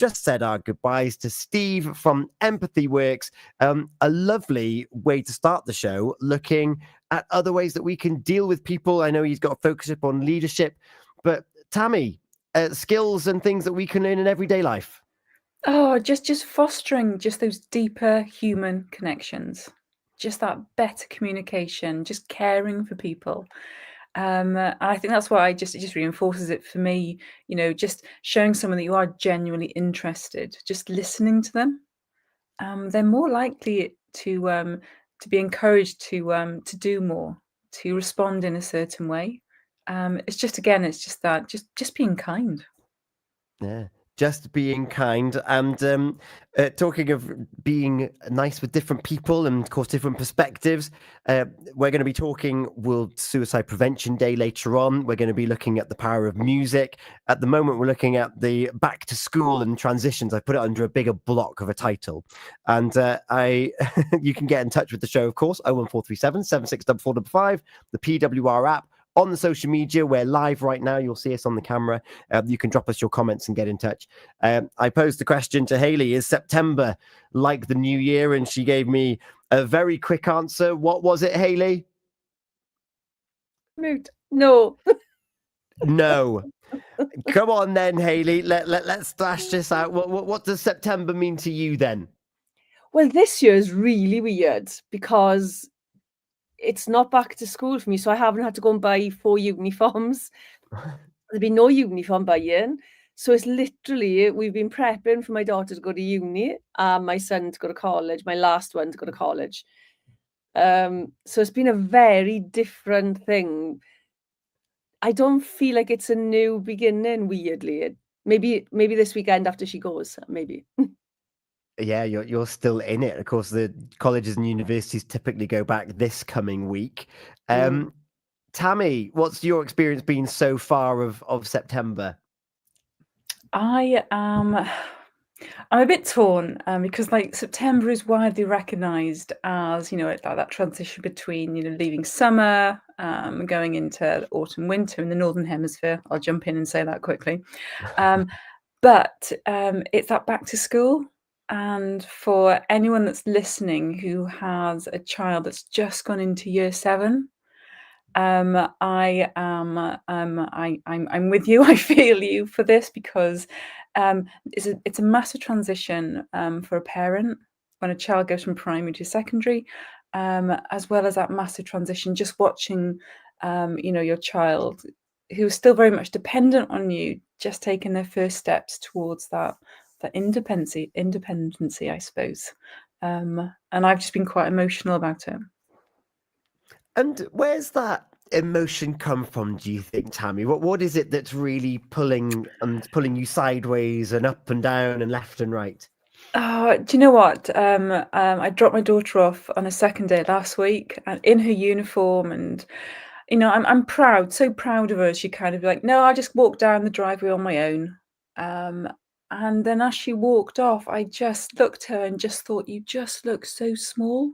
just said our goodbyes to Steve from Empathy Works. A lovely way to start the show, looking at other ways that we can deal with people. I know he's got a focus up on leadership, but Tammy, skills and things that we can learn in everyday life. Oh, just fostering just those deeper human connections, just that better communication, just caring for people. I think that's why it just reinforces it for me. Just showing someone that you are genuinely interested, just listening to them. They're more likely to be encouraged to do more, to respond in a certain way. It's just that just being kind. Yeah, just being kind. And talking of being nice with different people and, of course, different perspectives, we're going to be talking World Suicide Prevention Day later on. We're going to be looking at the power of music. At the moment, we're looking at the back to school and transitions. I put it under a bigger block of a title. And you can get in touch with the show, of course, 01437 764455, the PWR app. On the social media, we're live right now. You'll see us on the camera. You can drop us your comments and get in touch. I posed the question to Hayley, is September like the new year? And she gave me a very quick answer. What was it, Hayley? No. No. Come on then, Hayley. Let's thrash this out. What does September mean to you then? Well, this year is really weird because it's not back to school for me, so I haven't had to go and buy 4 uniforms. There'll be no uniform buying. So it's literally, we've been prepping for my daughter to go to uni, my son to go to college, my last one to go to college. So it's been a very different thing. I don't feel like it's a new beginning, weirdly. Maybe this weekend after she goes, maybe. Yeah, you're still in it. Of course, the colleges and universities typically go back this coming week. Tammy, what's your experience been so far of September? I'm a bit torn because September is widely recognised as that transition between leaving summer, going into autumn, winter in the northern hemisphere. I'll jump in and say that quickly, but it's that back to school. And for anyone that's listening who has a child that's just gone into year 7, I'm with you. I feel you for this because it's a massive transition for a parent when a child goes from primary to secondary, as well as that massive transition. Just watching, your child who's still very much dependent on you, just taking their first steps towards that independency, I suppose. And I've just been quite emotional about it. And where's that emotion come from, do you think, Tammy? What is it that's really pulling you sideways and up and down and left and right? Oh, do you know what? I dropped my daughter off on a second day last week and in her uniform, and I'm proud, so proud of her. She kind of like, no, I just walked down the driveway on my own. And then as she walked off, I just looked at her and just thought, you just look so small.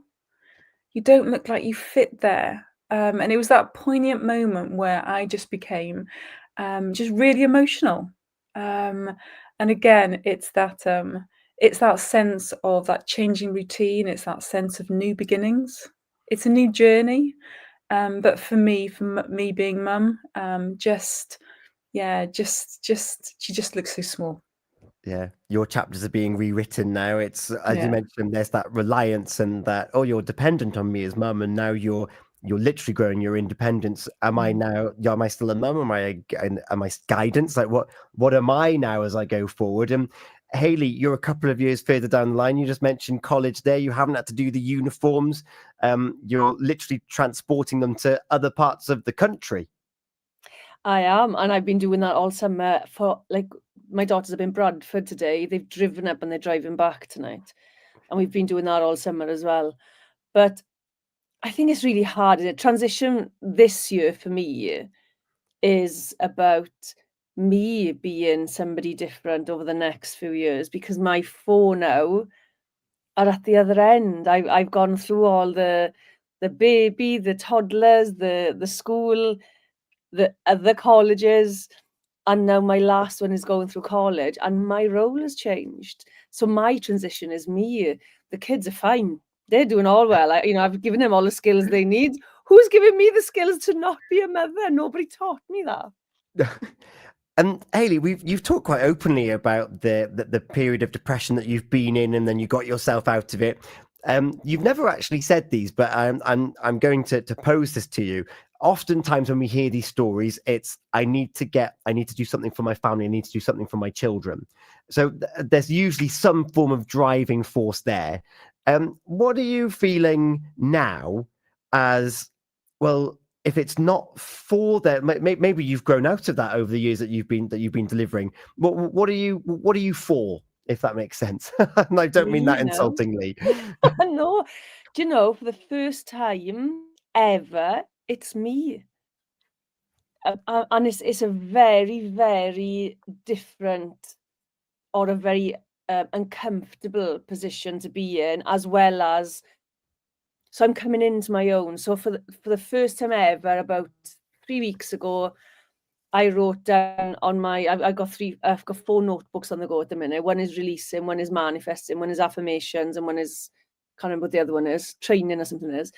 You don't look like you fit there. And it was that poignant moment where I just became just really emotional. And again, it's that sense of that changing routine. It's that sense of new beginnings. It's a new journey. But for me being mum, she just looks so small. Yeah, your chapters are being rewritten now. It's, as you mentioned, there's that reliance and that, oh, you're dependent on me as mum, and now you're literally growing your independence. Am I still a mum? Am I guidance? Like what am I now as I go forward? And Hayley, you're a couple of years further down the line. You just mentioned college there. You haven't had to do the uniforms. You're literally transporting them to other parts of the country. I am, and I've been doing that all summer for my daughters have been in Bradford today. They've driven up and they're driving back tonight. And we've been doing that all summer as well. But I think it's really hard. The transition this year for me is about me being somebody different over the next few years, because my 4 now are at the other end. I've gone through all the baby, the toddlers, the school, the other colleges. And now my last one is going through college, and my role has changed. So my transition is me. The kids are fine. They're doing all well. I've given them all the skills they need. Who's giving me the skills to not be a mother? Nobody taught me that. And Hayley, you've talked quite openly about the period of depression that you've been in, and then you got yourself out of it. You've never actually said these, but I'm going to pose this to you. Oftentimes when we hear these stories, it's I need to do something for my family, I need to do something for my children. So there's usually some form of driving force there. What are you feeling now as well? If it's not for that, maybe you've grown out of that over the years that you've been delivering. What are you for? If that makes sense, and I don't mean that insultingly. No, do you know, for the first time ever, it's me. And it's a very, very different or a very uncomfortable position to be in, as well as, so I'm coming into my own. So for the first time ever, about 3 weeks ago, I wrote down on my, I've got 4 notebooks on the go at the minute. One is releasing, one is manifesting, one is affirmations, and one is, can't remember what the other one is, training or something it is.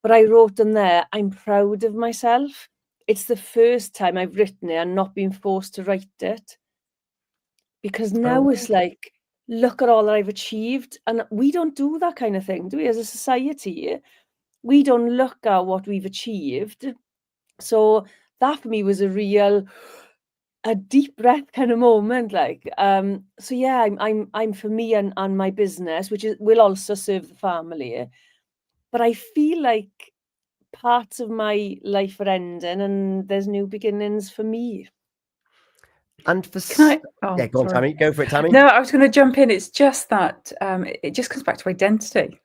But I wrote in there, I'm proud of myself. It's the first time I've written it and not been forced to write it. Because now it's like, look at all that I've achieved. And we don't do that kind of thing, do we? As a society, we don't look at what we've achieved. So that for me was a deep breath kind of moment. Like, so yeah, I'm for me and my business, which will also serve the family. But I feel like parts of my life are ending and there's new beginnings for me. And for yeah, go on, Tammy. Go for it, Tammy. No, I was going to jump in. It's just that it just comes back to identity.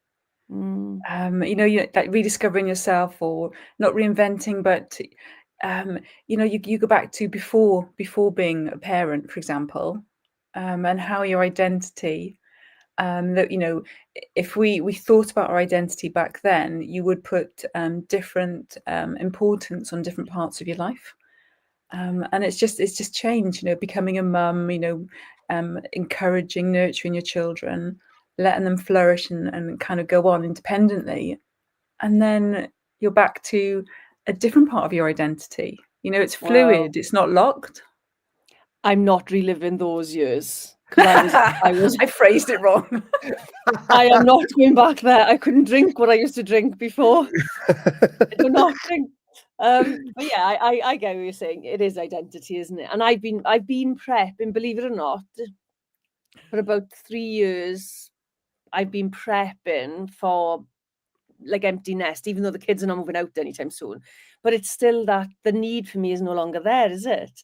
Like rediscovering yourself, or not reinventing, but you go back to before being a parent, for example, and how your identity. That if we thought about our identity back then, you would put different importance on different parts of your life. And it's just changed, becoming a mum, encouraging, nurturing your children, letting them flourish and kind of go on independently. And then you're back to a different part of your identity. It's fluid, it's not locked. I'm not reliving those years. I phrased it wrong. I am not going back there. I couldn't drink what I used to drink before. I do not drink. But yeah, I get what you're saying. It is identity, isn't it? And I've been prepping, believe it or not, for about 3 years. I've been prepping for like empty nest, even though the kids are not moving out anytime soon. But it's still that the need for me is no longer there, is it?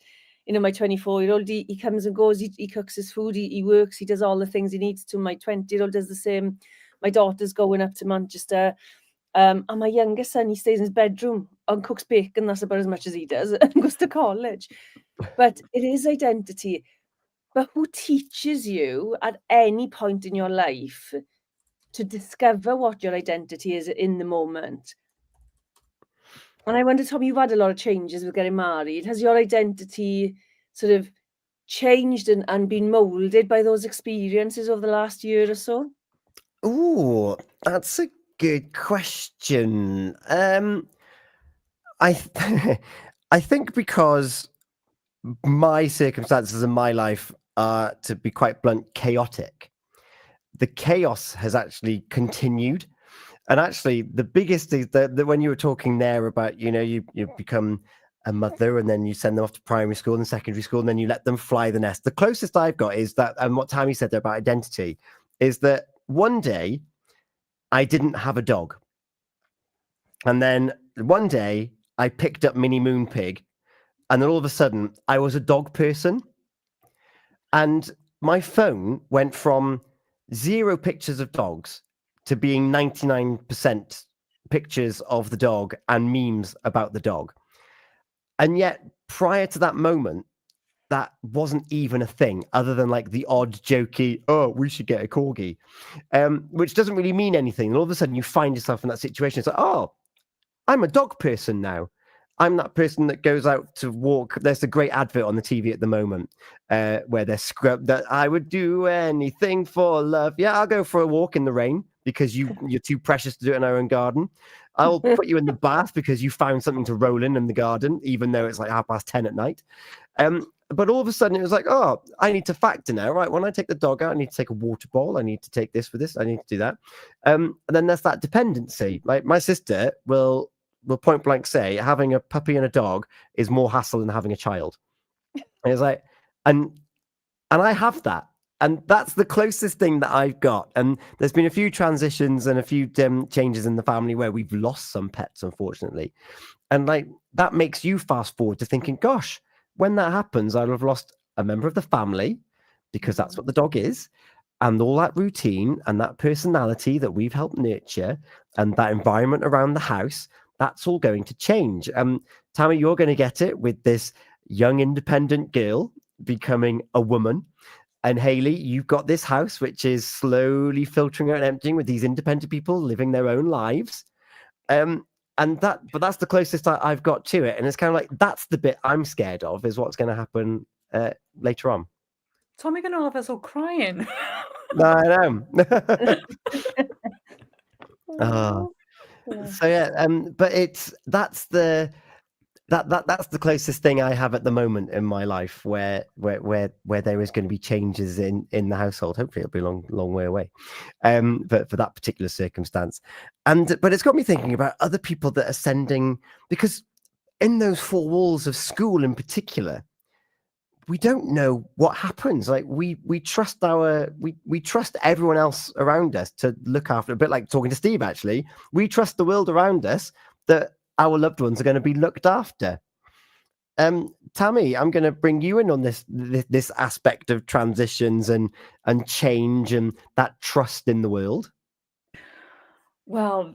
My 24-year-old, he comes and goes, he cooks his food, he works, he does all the things he needs to. My 20-year-old does the same. My daughter's going up to Manchester. And my youngest son, he stays in his bedroom and cooks bacon. That's about as much as he does, and goes to college. But it is identity. But who teaches you at any point in your life to discover what your identity is in the moment? And I wonder, Tom, you've had a lot of changes with getting married. Has your identity sort of changed and been moulded by those experiences over the last year or so? Oh, that's a good question. I think because my circumstances in my life are, to be quite blunt, chaotic. The chaos has actually continued. And actually, the biggest is that when you were talking there about, you become a mother and then you send them off to primary school and secondary school and then you let them fly the nest. The closest I've got is that, and what Tammy said there about identity, is that one day I didn't have a dog. And then one day I picked up Mini Moonpig, and then all of a sudden I was a dog person. And my phone went from 0 pictures of dogs to being 99% pictures of the dog and memes about the dog. And yet, prior to that moment, that wasn't even a thing, other than like the odd jokey, oh, we should get a corgi, which doesn't really mean anything. And all of a sudden, you find yourself in that situation. It's like, oh, I'm a dog person now. I'm that person that goes out to walk. There's a great advert on the TV at the moment where they're that I would do anything for love. Yeah, I'll go for a walk in the rain because you're too precious to do it in our own garden. I'll put you in the bath because you found something to roll in the garden, even though it's like 10:30 at night. But all of a sudden it was like, oh, I need to factor now, right? When I take the dog out, I need to take a water bowl. I need to take this for this. I need to do that. And then there's that dependency. Like my sister will point blank say having a puppy and a dog is more hassle than having a child. And it's like, and I have that. And that's the closest thing that I've got. And there's been a few transitions and a few changes in the family where we've lost some pets, unfortunately. And like that makes you fast forward to thinking, gosh, when that happens, I'll have lost a member of the family because that's what the dog is. And all that routine and that personality that we've helped nurture and that environment around the house, that's all going to change. Tammy, you're going to get it with this young independent girl becoming a woman. And Hayley, you've got this house which is slowly filtering out and emptying with these independent people living their own lives. But that's the closest I've got to it. And it's kind of like, that's the bit I'm scared of, is what's going to happen later on. Tommy going to have us all crying. No, I know. So yeah, but that's the closest thing I have at the moment in my life where there is going to be changes in the household. Hopefully it'll be a long way away. But for that particular circumstance. But it's got me thinking about other people that are sending, because in those four walls of school in particular, we don't know what happens. Like we trust we trust everyone else around us to look after, a bit like talking to Steve, actually. We trust the world around us that our loved ones are going to be looked after. Tammy, I'm going to bring you in on this aspect of transitions and change and that trust in the world. Well,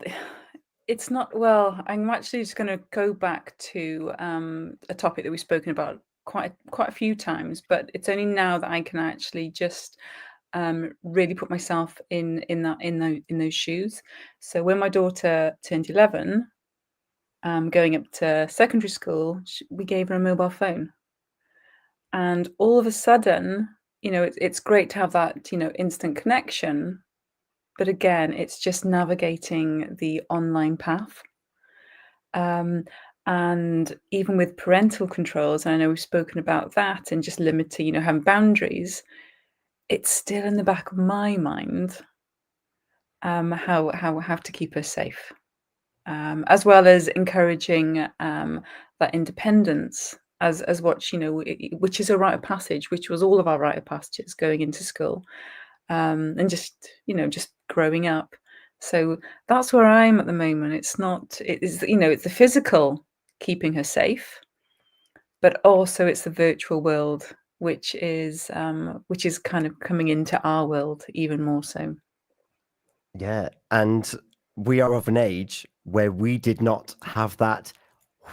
it's not. Well, I'm actually just going to go back to a topic that we've spoken about quite a few times, but it's only now that I can actually just really put myself in those shoes. So when my daughter turned 11, going up to secondary school, we gave her a mobile phone, and all of a sudden, it's great to have that instant connection, but again, it's just navigating the online path. And even with parental controls, and I know we've spoken about that, and just limiting, having boundaries, it's still in the back of my mind how to keep her safe, as well as encouraging that independence as what which is a rite of passage, which was all of our rite of passages going into school, and just growing up. So that's where I'm at the moment. It's the physical keeping her safe, but also it's the virtual world, which is kind of coming into our world even more so. Yeah, and we are of an age where we did not have that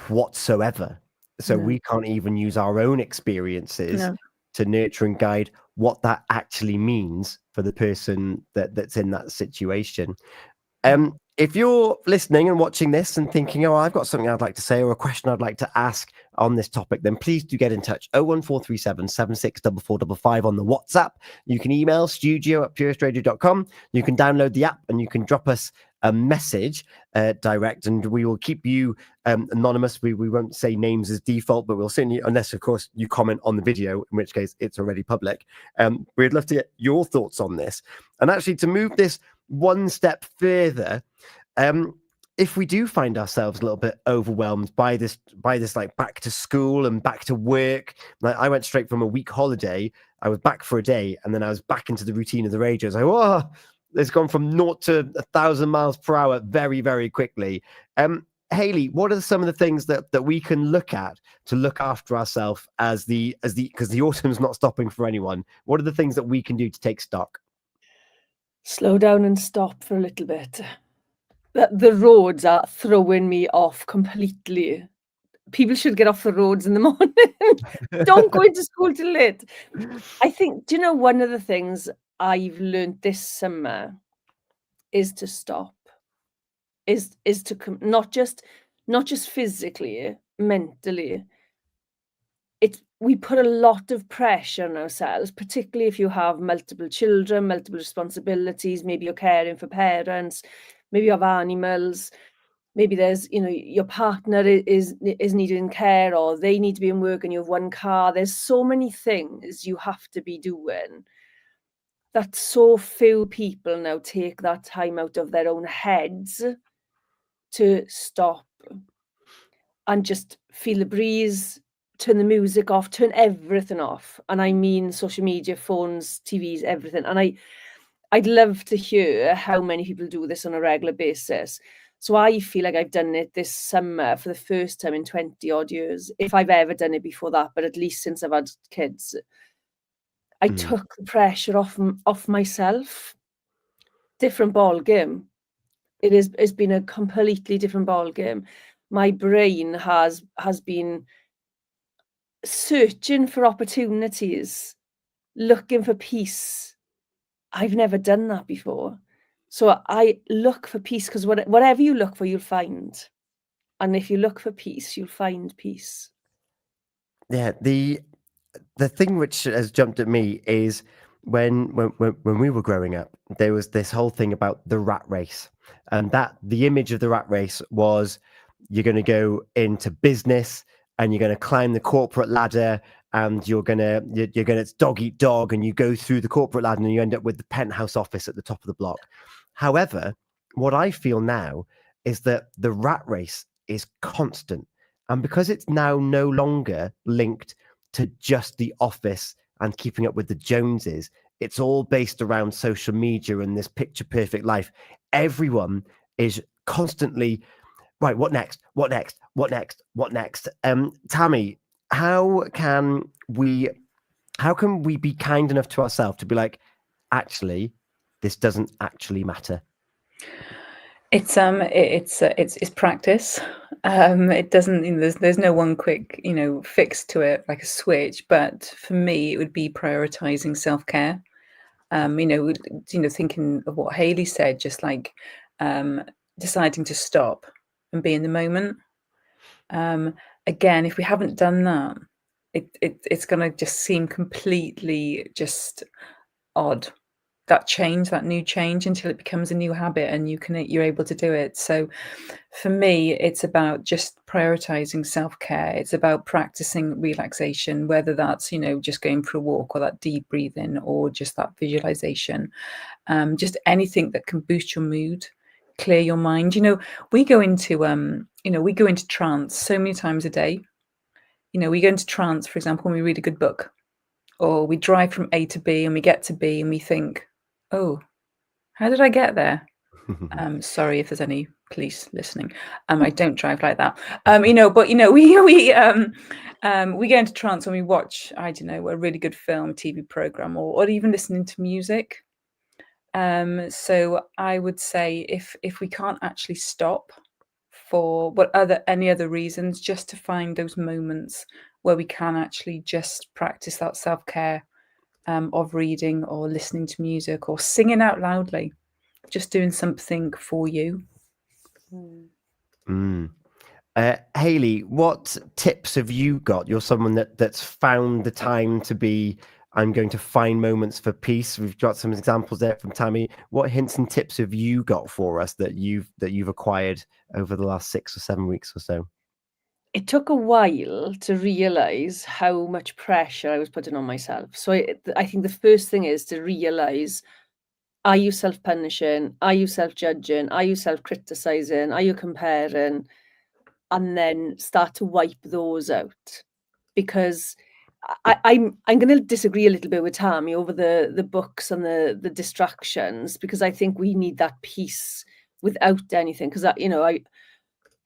whatsoever. So we can't even use our own experiences to nurture and guide what that actually means for the person that's in that situation. If you're listening and watching this and thinking, oh, I've got something I'd like to say or a question I'd like to ask on this topic, then please do get in touch. 01437 764455 on the WhatsApp. You can email studio@purestadio.com. You can download the app and you can drop us a message direct, and we will keep you anonymous. We won't say names as default, but we'll certainly, unless of course you comment on the video, in which case it's already public. We'd love to get your thoughts on this. And actually, to move this one step further, if we do find ourselves a little bit overwhelmed by this like back to school and back to work, like I went straight from a week holiday, I was back for a day, and then I was back into the routine of the radio. It's like, whoa, it's gone from 0 to 1,000 miles per hour very, very quickly. Hayley, what are some of the things that we can look at to look after ourselves because the autumn's not stopping for anyone? What are the things that we can do to take stock? Slow down and stop for a little bit. The roads are throwing me off completely. People should get off the roads in the morning. Don't go into school too late. I think, do you know, one of the things I've learned this summer is to stop. Is to not just physically, mentally, we put a lot of pressure on ourselves, particularly if you have multiple children, multiple responsibilities. Maybe you're caring for parents, maybe you have animals, maybe there's, your partner is needing care, or they need to be in work and you have one car. There's so many things you have to be doing that so few people now take that time out of their own heads to stop and just feel the breeze, turn the music off, turn everything off. And I mean social media, phones, TVs, everything. And I'd love to hear how many people do this on a regular basis. So I feel like I've done it this summer for the first time in 20 odd years, if I've ever done it before that, but at least since I've had kids. I took the pressure off myself. Different ball game. It's been a completely different ball game. My brain has been searching for opportunities, looking for peace. I've never done that before. So I look for peace, because whatever you look for, you'll find. And if you look for peace, you'll find peace. Yeah, the thing which has jumped at me is when we were growing up, there was this whole thing about the rat race, and that the image of the rat race was you're going to go into business and you're going to climb the corporate ladder, and you're going to it's dog eat dog, and you go through the corporate ladder and you end up with the penthouse office at the top of the block. However, what I feel now is that the rat race is constant, and because it's now no longer linked to just the office and keeping up with the Joneses, it's all based around social media and this picture perfect life. Everyone is constantly right. What next? What next? What next? What next? Tammy, how can we be kind enough to ourselves to be like, actually, this doesn't actually matter? It's practice. It doesn't, there's no one quick, fix to it, like a switch. But for me, it would be prioritizing self-care. Thinking of what Hayley said, just like deciding to stop and be in the moment. Again, if we haven't done that, it's going to just seem completely just odd. That new change, until it becomes a new habit and you're able to do it. So for me, it's about just prioritizing self-care. It's about practicing relaxation, whether that's, just going for a walk, or that deep breathing, or just that visualization. Just anything that can boost your mood, clear your mind. We go into trance so many times a day. We go into trance, for example, when we read a good book, or we drive from A to B and we get to B and we think, oh, how did I get there? Sorry if there's any police listening. I don't drive like that. We go into trance when we watch, I don't know, a really good film, TV program, or even listening to music. So I would say if we can't actually stop for any other reasons, just to find those moments where we can actually just practice that self-care, of reading or listening to music or singing out loudly, just doing something for you. Hayley, what tips have you got? You're someone that's found the time to be, I'm going to find moments for peace. We've got some examples there from Tammy. What hints and tips have you got for us that you've acquired over the last 6 or 7 weeks or so? It took a while to realize how much pressure I was putting on myself. So I think the first thing is to realize, are you self-punishing? Are you self-judging? Are you self-criticizing? Are you comparing? And then start to wipe those out. Because I'm going to disagree a little bit with Tammy over the books and the distractions, because I think we need that peace without anything. Because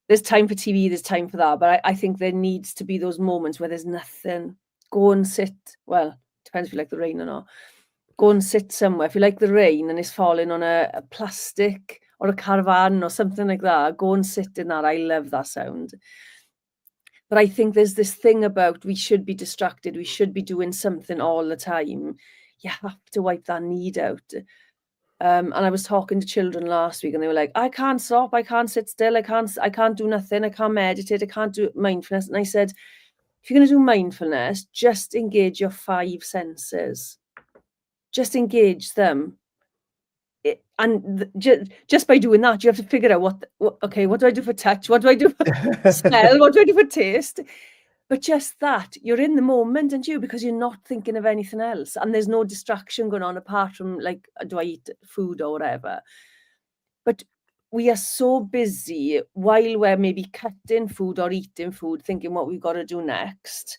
there's time for TV, there's time for that, but I think there needs to be those moments where there's nothing. Go and sit. Well, depends if you like the rain or not. Go and sit somewhere. If you like the rain and it's falling on a plastic or a caravan or something like that, go and sit in that. I love that sound. But I think there's this thing about we should be distracted. We should be doing something all the time. You have to wipe that need out. And I was talking to children last week, and they were like, "I can't stop. I can't sit still. I can't do nothing. I can't meditate. I can't do mindfulness." And I said, if you're going to do mindfulness, just engage your 5 senses. Just engage them. And just by doing that, you have to figure out what do I do for touch? What do I do for smell? What do I do for taste? But just that, you're in the moment, aren't you? Because you're not thinking of anything else. And there's no distraction going on apart from, like, do I eat food or whatever? But we are so busy while we're maybe cutting food or eating food, thinking what we've got to do next.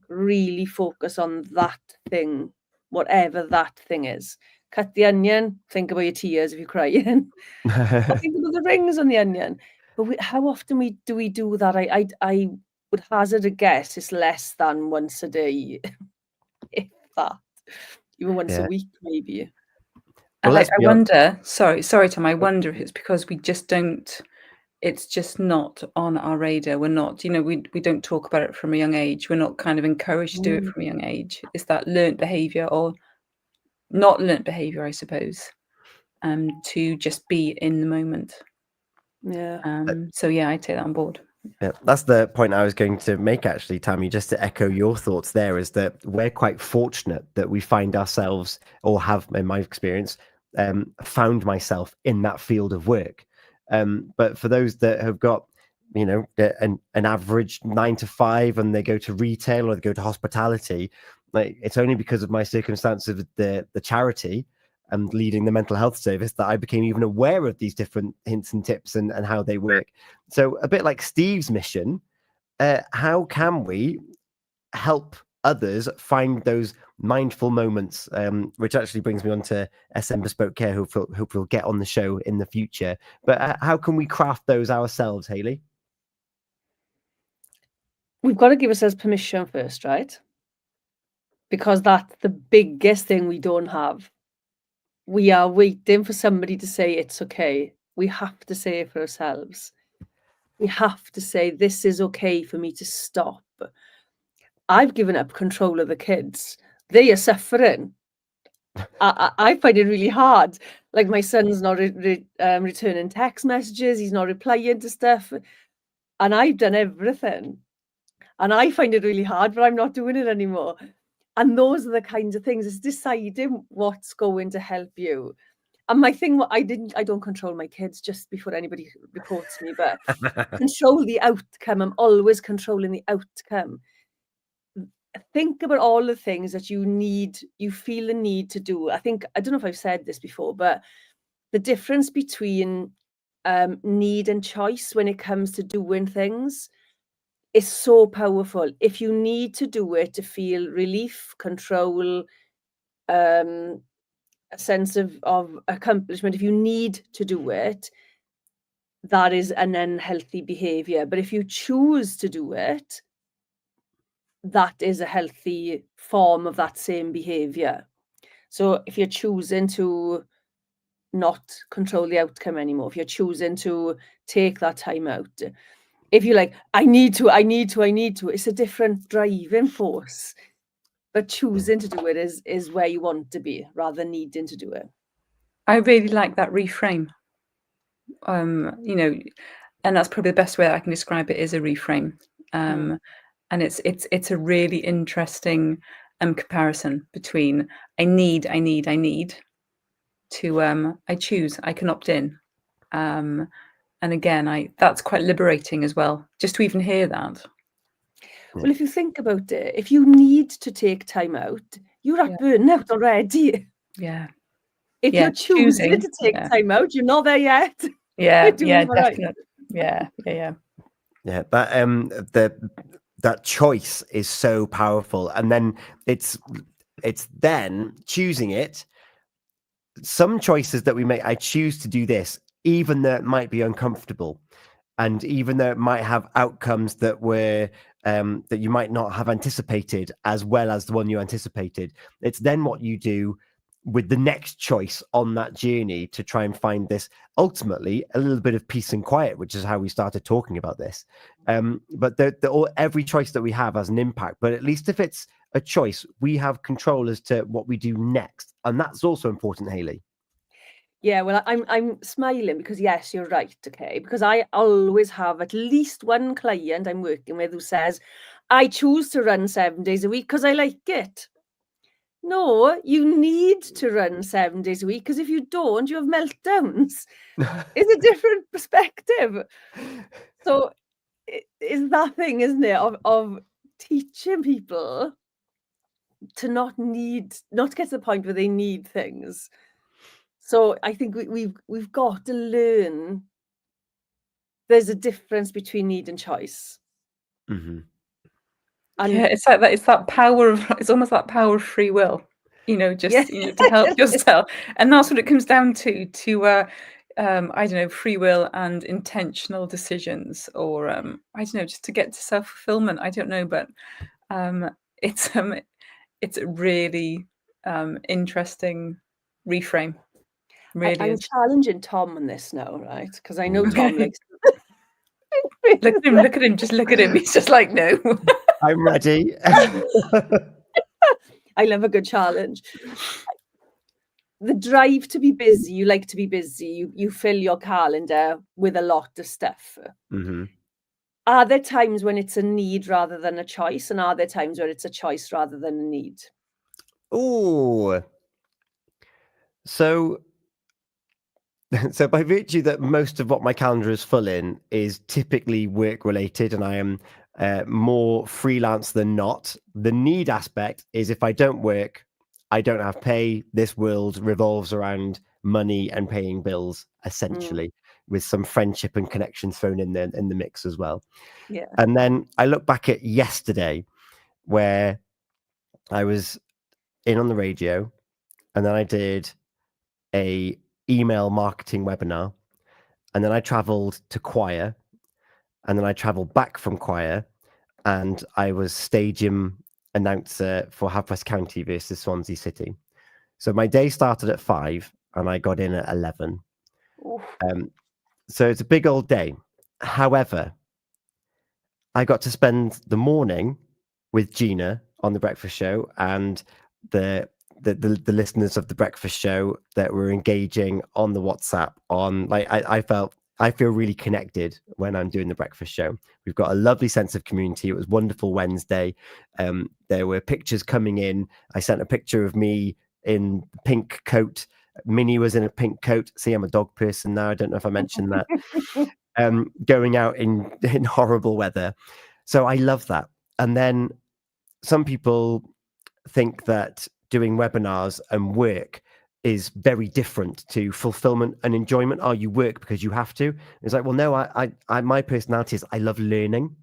Really focus on that thing, whatever that thing is. Cut the onion, think about your tears if you're crying. Or think about the rings on the onion. But how often do we do that? I would hazard a guess it's less than once a day, if that. Even once a week, maybe. Well, And I wonder, sorry, Tom, I wonder if it's because we just don't, it's just not on our radar. We're not, we don't talk about it from a young age. We're not kind of encouraged to do it from a young age. Is that learnt behaviour or not learnt behaviour, I suppose, to just be in the moment. Yeah. So yeah, I'd take that on board. Yeah, that's the point I was going to make, actually, Tammy, just to echo your thoughts there, is that we're quite fortunate that we find ourselves, or have, in my experience, found myself in that field of work. But for those that have got, an average 9 to 5 and they go to retail or they go to hospitality, like, it's only because of my circumstances of the charity and leading the mental health service that I became even aware of these different hints and tips and how they work. So a bit like Steve's mission, how can we help others find those mindful moments, which actually brings me on to SM Bespoke Care, who will get on the show in the future. But how can we craft those ourselves, Hayley? We've got to give ourselves permission first, right? Because that's the biggest thing we don't have. We are waiting for somebody to say it's okay. We have to say it for ourselves. We have to say, this is okay for me to stop. I've given up control of the kids. They are suffering. I find it really hard. Like, my son's not returning text messages. He's not replying to stuff. And I've done everything. And I find it really hard, but I'm not doing it anymore. And those are the kinds of things. It's deciding what's going to help you. And my thing, I don't control my kids, just before anybody reports me, but control the outcome. I'm always controlling the outcome. Think about all the things that you feel the need to do. I don't know if I've said this before, but the difference between need and choice when it comes to doing things is so powerful. If you need to do it to feel relief, control, a sense of accomplishment, if you need to do it, that is an unhealthy behavior. But if you choose to do it, that is a healthy form of that same behavior. So if you're choosing to not control the outcome anymore, if you're choosing to take that time out, if you're like, I need to, it's a different driving force. But choosing to do it is where you want to be, rather than needing to do it. I really like that reframe. And that's probably the best way I can describe it, is a reframe. And it's a really interesting comparison between I need to I choose, I can opt in. And again, that's quite liberating as well, just to even hear that. Well, if you think about it, if you need to take time out, you're at burnout already. Yeah. If you're choosing to take time out, you're not there yet. Yeah, definitely. Yeah. Yeah, that choice is so powerful, and then it's then choosing it. Some choices that we make, I choose to do this, even though it might be uncomfortable, and even though it might have outcomes that were that you might not have anticipated as well as the one you anticipated. It's then what you do with the next choice on that journey to try and find this, ultimately, a little bit of peace and quiet, which is how we started talking about this. But every choice that we have has an impact. But at least if it's a choice, we have control as to what we do next. And that's also important, Hayley. Yeah, well, I'm smiling because yes, you're right, okay? Because I always have at least one client I'm working with who says, I choose to run 7 days a week because I like it. No, you need to run 7 days a week because if you don't, you have meltdowns. It's a different perspective. So it's that thing, isn't it, of teaching people to not get to the point where they need things. So I think we've got to learn there's a difference between need and choice. Mhm. And Yeah, it's like that. It's that power of. It's almost that power of free will. yeah, Just to help yourself, and that's what it comes down to. I don't know, free will and intentional decisions, or I don't know, just to get to self fulfillment. I don't know, but it's a really interesting reframe. Really I'm is. challenging Tom on this now, right? Because I know Tom Okay. likes. Look at him! Look at him! Just look at him. He's just like, no. I'm ready. I love a good challenge. The drive to be busy, you like to be busy, you fill your calendar with a lot of stuff. Mhm. Are there times when it's a need rather than a choice? And are there times where it's a choice rather than a need? Ooh. So so by virtue that most of what my calendar is full in is typically work related, and I am more freelance than not, the need aspect is if I don't work, I don't have pay. This world revolves around money and paying bills, essentially, with some friendship and connections thrown in there in the mix as well. Yeah. And then I look back at yesterday where I was in on the radio, and then I did a email marketing webinar, and then I traveled to choir, and then I traveled back from choir, and I was stadium announcer for Haverford County versus Swansea City. So my day started at 5 and I got in at 11. Oof. So it's a big old day. However, I got to spend the morning with Gina on the breakfast show, and the listeners of the breakfast show that were engaging on the WhatsApp on, like, I feel really connected when I'm doing the breakfast show. We've got a lovely sense of community. It was wonderful Wednesday. There were pictures coming in. I sent a picture of me in pink coat. Minnie was in a pink coat. See, I'm a dog person now. I don't know if I mentioned that. Going out in horrible weather. So I love that. And then some people think that doing webinars and work is very different to fulfillment and enjoyment. Oh, you work because you have to. It's like, well, no, I my personality is I love learning.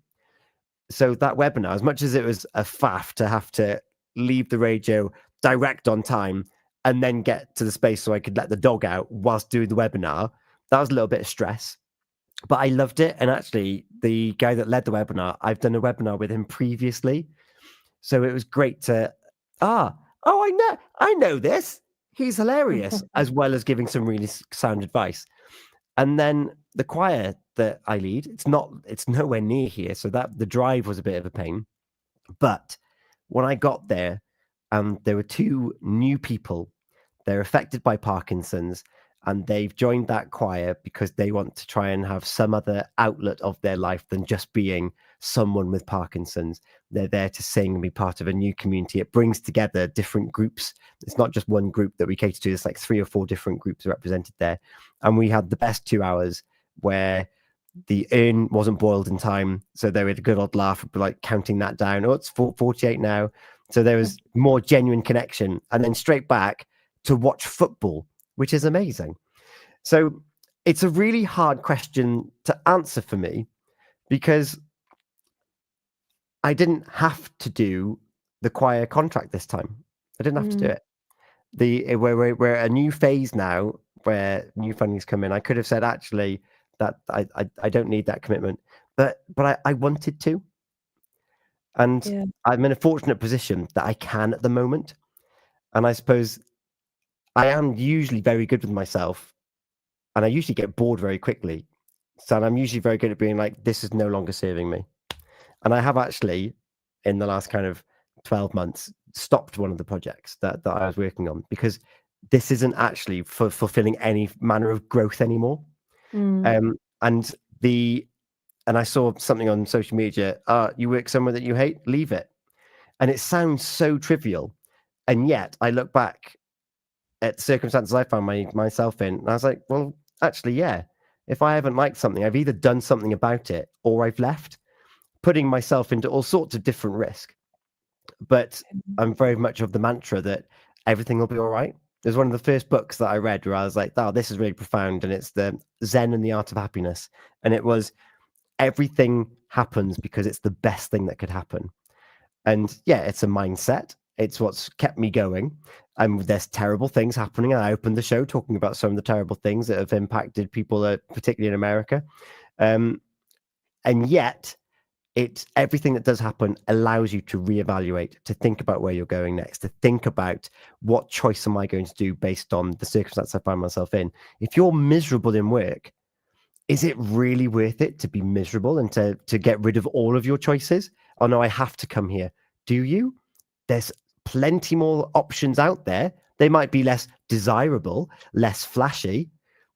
So that webinar, as much as it was a faff to have to leave the radio direct on time and then get to the space so I could let the dog out whilst doing the webinar, that was a little bit of stress. But I loved it. And actually, the guy that led the webinar, I've done a webinar with him previously. So it was great to, I know this. He's hilarious, as well as giving some really sound advice. And then the choir that I lead, it's nowhere near here. So that the drive was a bit of a pain. But when I got there, there were two new people. They're affected by Parkinson's, and they've joined that choir because they want to try and have some other outlet of their life than just being someone with Parkinson's. They're there to sing and be part of a new community. It brings together different groups. It's not just one group that we cater to. There's like 3 or 4 different groups represented there. And we had the best 2 hours where the urn wasn't boiled in time. So they had a good old laugh, like counting that down. Oh, it's 48 now. So there was more genuine connection. And then straight back to watch football, which is amazing. So it's a really hard question to answer for me because I didn't have to do the choir contract this time. I didn't have to do it. We're a new phase now where new funding's come in. I could have said actually that I don't need that commitment, but I wanted to, and Yeah. I'm in a fortunate position that I can at the moment, and I suppose I am usually very good with myself, and I usually get bored very quickly. So I'm usually very good at being like, this is no longer serving me. And I have actually, in the last kind of 12 months, stopped one of the projects that I was working on because this isn't actually fulfilling any manner of growth anymore. Mm. And I saw something on social media. You work somewhere that you hate, leave it. And it sounds so trivial, and yet I look back at circumstances I found myself in, and I was like, well, actually, yeah. If I haven't liked something, I've either done something about it or I've left, putting myself into all sorts of different risk. But I'm very much of the mantra that everything will be all right. There's one of the first books that I read where I was like, oh, this is really profound. And it's the Zen and the Art of Happiness. And it was, everything happens because it's the best thing that could happen. And yeah, it's a mindset. It's what's kept me going. There's terrible things happening. And I opened the show talking about some of the terrible things that have impacted people, particularly in America. And yet, everything that does happen allows you to reevaluate, to think about where you're going next, to think about what choice am I going to do based on the circumstance I find myself in. If you're miserable in work, is it really worth it to be miserable and to get rid of all of your choices? Oh no, I have to come here. Do you? There's plenty more options out there. They might be less desirable, less flashy,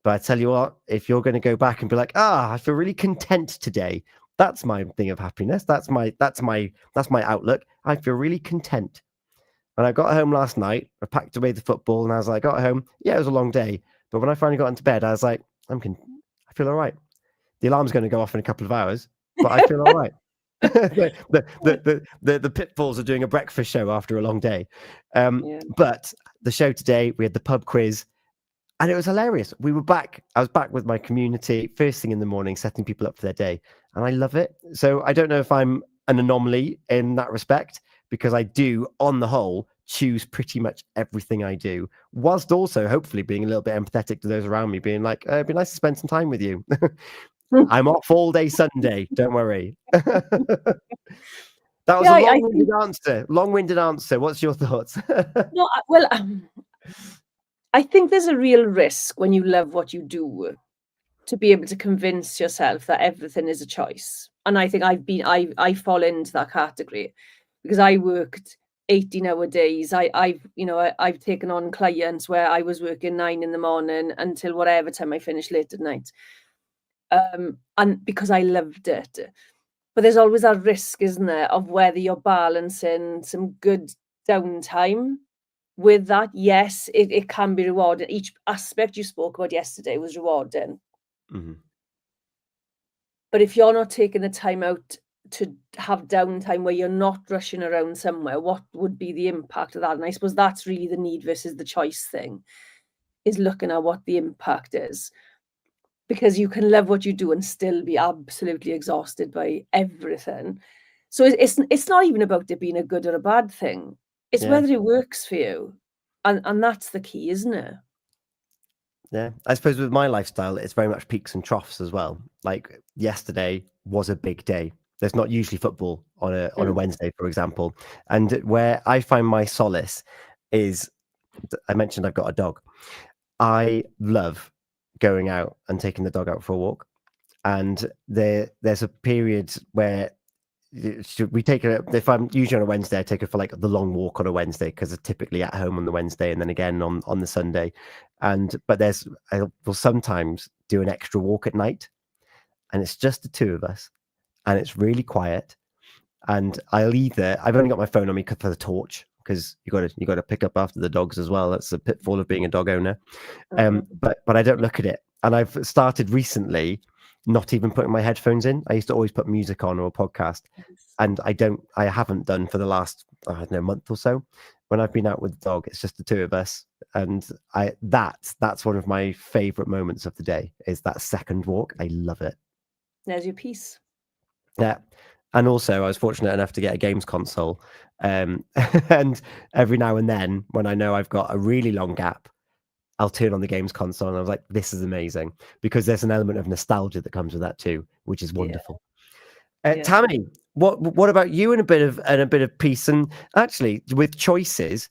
but I tell you what, if you're going to go back and be like, I feel really content today, that's my thing of happiness. That's my outlook. I feel really content. And I got home last night, I packed away the football, and I was like, got home. Yeah, it was a long day, but when I finally got into bed, I was like, I feel all right. The alarm's going to go off in a couple of hours, but I feel all right. the pitfalls of doing a breakfast show after a long day. But the show today, we had the pub quiz, and it was hilarious. I was back with my community first thing in the morning, setting people up for their day, and I love it. So I don't know if I'm an anomaly in that respect, because I do, on the whole, choose pretty much everything I do, whilst also hopefully being a little bit empathetic to those around me, being like, it'd be nice to spend some time with you. I'm off all day Sunday, don't worry. That was a long-winded answer. What's your thoughts? No, I think there's a real risk when you love what you do to be able to convince yourself that everything is a choice. And I think I fall into that category because I worked 18-hour days. I've taken on clients where I was working 9 a.m. until whatever time I finished late at night. And because I loved it. But there's always that risk, isn't there, of whether you're balancing some good downtime with that. Yes, it can be rewarding. Each aspect you spoke about yesterday was rewarding. Mm-hmm. But if you're not taking the time out to have downtime where you're not rushing around somewhere, what would be the impact of that? And I suppose that's really the need versus the choice thing, is looking at what the impact is. Because you can love what you do and still be absolutely exhausted by everything. So it's not even about it being a good or a bad thing. It's whether it works for you. And that's the key, isn't it? Yeah. I suppose with my lifestyle, it's very much peaks and troughs as well. Like yesterday was a big day. There's not usually football on a Wednesday, for example. And where I find my solace is, I mentioned I've got a dog. I love going out and taking the dog out for a walk, and there's a period where we take her, if I'm usually on a Wednesday, I take her for like the long walk on a Wednesday because I'm typically at home on the Wednesday and then again on the Sunday. But I will sometimes do an extra walk at night, and it's just the two of us, and it's really quiet. And I've only got my phone on me for the torch, because you got to pick up after the dogs as well. That's a pitfall of being a dog owner. But I don't look at it. And I've started recently not even putting my headphones in. I used to always put music on or a podcast, and I haven't done for the last, I don't know, month or so. When I've been out with the dog, it's just the two of us, and that's one of my favorite moments of the day, is that second walk. I love it. There's your piece. Yeah. And also, I was fortunate enough to get a games console. And every now and then, when I know I've got a really long gap, I'll turn on the games console, and I was like, this is amazing, because there's an element of nostalgia that comes with that too, which is wonderful. Tammy, what about you, and a bit of peace? And actually, with choices,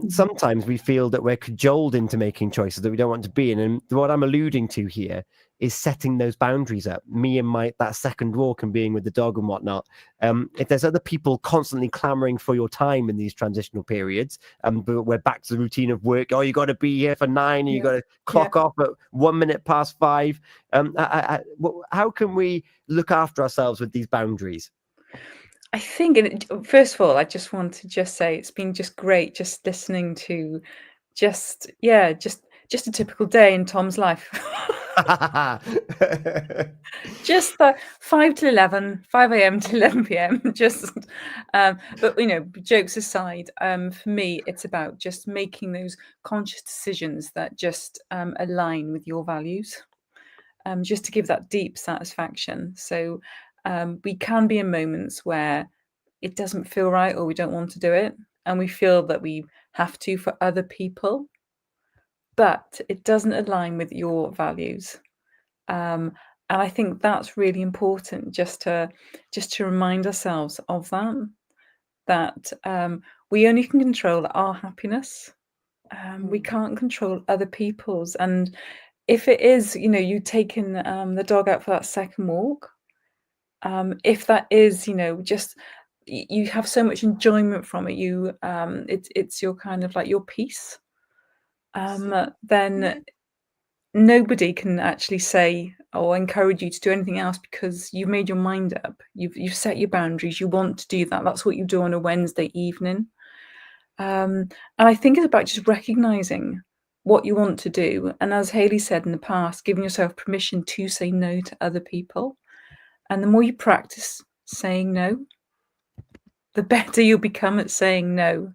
sometimes we feel that we're cajoled into making choices that we don't want to be in. And what I'm alluding to here is setting those boundaries up. Me and that second walk and being with the dog and whatnot. If there's other people constantly clamoring for your time in these transitional periods, but we're back to the routine of work. Oh, you got to be here for 9, and you got to clock off at 1 minute past 5. How can we look after ourselves with these boundaries? I think, first of all, I just want to say it's been just great just listening to just a typical day in Tom's life. Just 5 to 11, 5 a.m. to 11 p.m. But jokes aside, for me, it's about just making those conscious decisions that just align with your values, just to give that deep satisfaction. So we can be in moments where it doesn't feel right or we don't want to do it, and we feel that we have to for other people, but it doesn't align with your values. And I think that's really important, just to remind ourselves of that we only can control our happiness. We can't control other people's. And if it is, you taking the dog out for that second walk, if that is, just you have so much enjoyment from it, it's your kind of like your peace, then nobody can actually say or encourage you to do anything else, because you've made your mind up. You've set your boundaries. You want to do that. That's what you do on a Wednesday evening. And I think it's about just recognizing what you want to do. And as Hayley said in the past, giving yourself permission to say no to other people. And the more you practice saying no, the better you'll become at saying no,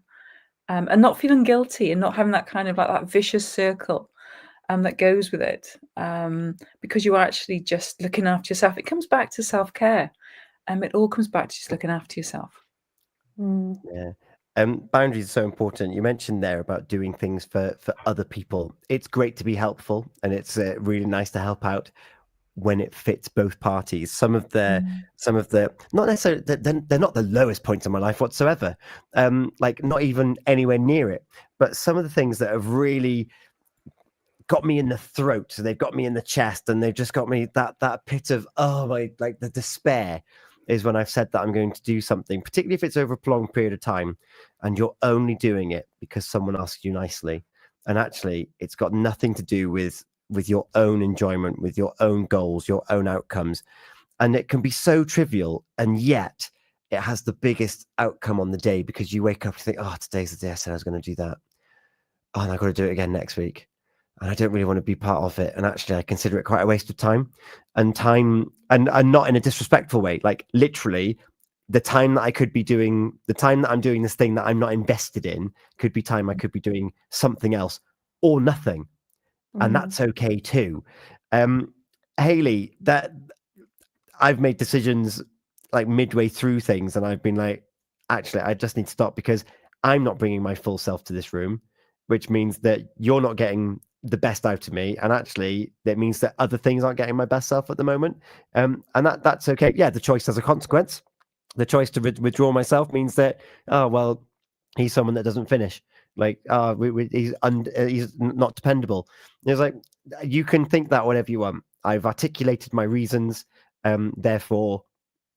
and not feeling guilty and not having that kind of like that vicious circle that goes with it, because you are actually just looking after yourself. It comes back to self-care. It all comes back to just looking after yourself. Yeah. Boundaries are so important. You mentioned there about doing things for other people. It's great to be helpful, and it's really nice to help out when it fits both parties. Some of the not necessarily, they're not the lowest points in my life whatsoever, like not even anywhere near it, but some of the things that have really got me in the throat, so they've got me in the chest, and they've just got me that pit of, oh my, like the despair, is when I've said that I'm going to do something, particularly if it's over a prolonged period of time and you're only doing it because someone asked you nicely, and actually it's got nothing to do with your own enjoyment, with your own goals, your own outcomes. And it can be so trivial, and yet it has the biggest outcome on the day, because you wake up and think, oh, today's the day I said I was going to do that. Oh, and I've got to do it again next week. And I don't really want to be part of it. And actually, I consider it quite a waste of time. And not in a disrespectful way. Like literally, the time that I could be doing, the time that I'm doing this thing that I'm not invested in, could be time I could be doing something else or nothing. And that's okay too. Hayley, that I've made decisions like midway through things, and I've been like, actually, I just need to stop, because I'm not bringing my full self to this room, which means that you're not getting the best out of me, and actually that means that other things aren't getting my best self at the moment, and that's okay. Yeah, the choice has a consequence. The choice to withdraw myself means that, oh well, he's someone that doesn't finish, like he's not dependable. It's like, you can think that whatever you want. I've articulated my reasons, therefore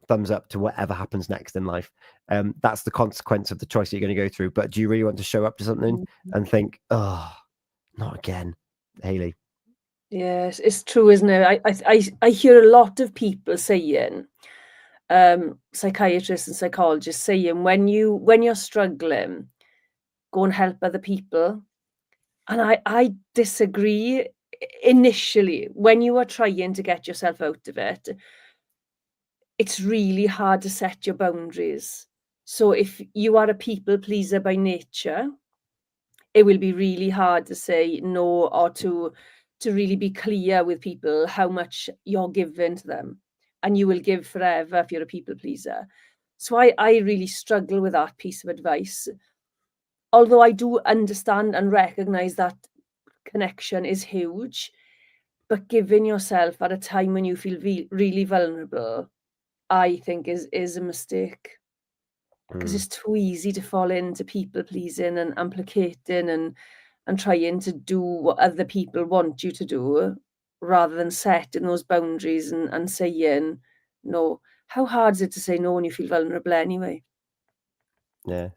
thumbs up to whatever happens next in life. That's the consequence of the choice that you're going to go through. But do you really want to show up to something and think, oh, not again, Hayley? Yes, it's true, isn't it? I hear a lot of people saying, psychiatrists and psychologists saying, when you're struggling, go and help other people. And I disagree. Initially, when you are trying to get yourself out of it, it's really hard to set your boundaries. So if you are a people pleaser by nature, it will be really hard to say no, or to really be clear with people how much you're giving to them. And you will give forever if you're a people pleaser. So I really struggle with that piece of advice. Although I do understand and recognize that connection is huge, but giving yourself at a time when you feel really vulnerable, I think is a mistake, because it's too easy to fall into people pleasing and placating and trying to do what other people want you to do. rather than setting those boundaries and saying no. How hard is it to say no when you feel vulnerable anyway? Yeah.